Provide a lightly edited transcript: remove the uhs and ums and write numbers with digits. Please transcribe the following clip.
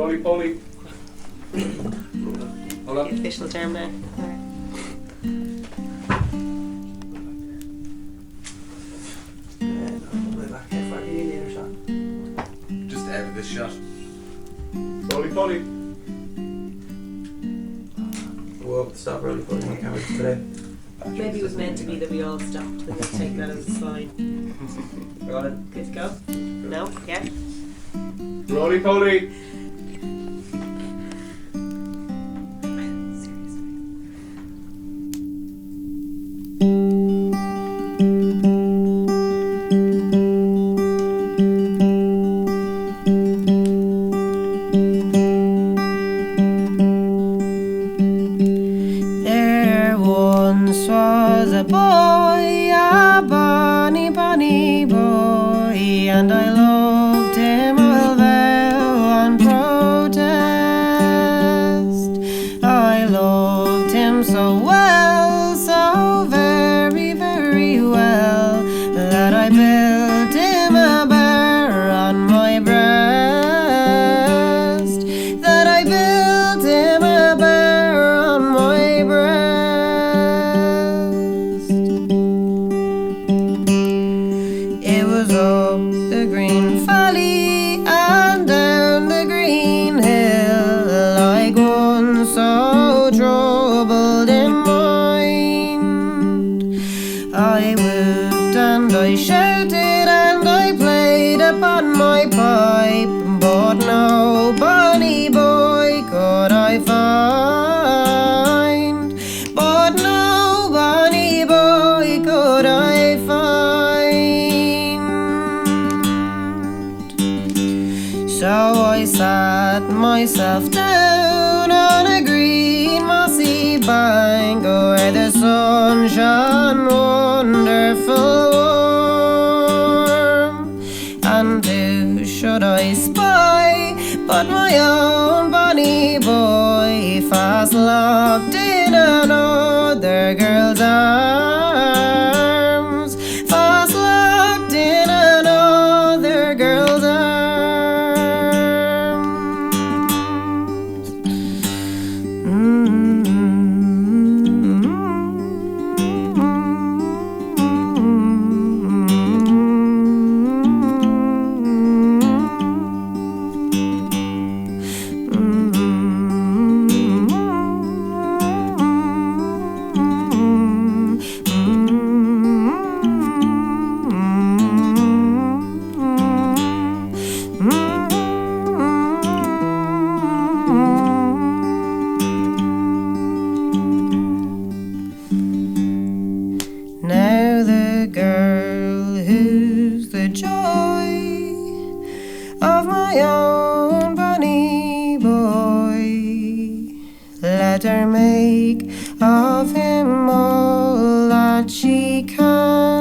Roly poly. Hold The on. official term now. Just out of this shot. Roly poly. Whoa, stop really putting the camera today. Maybe it was meant to be that we all stopped and just take that as a sign. Right. Good to go? No? Yeah? Roly poly. There once was a boy, a bonny, bonny boy, and I loved him although on protest. I loved him so well, so very, very well, that I built him a bower on my breast. That I built him a bower on my breast. It was up the green valley and down the green hill, like one so troubled in mind. I whooped and I shouted and I played upon my pipe, but no bonny boy could I find. But no bonny boy could I find. So I sat myself down on a green mossy bank, where the sun shone wonderful warm. And who should I spy but my own bonny boy, fast locked in another girl's arms, fast locked in another girl's arms. Now the girl who's the joy of my own bonny boy, let her make of him all that she can.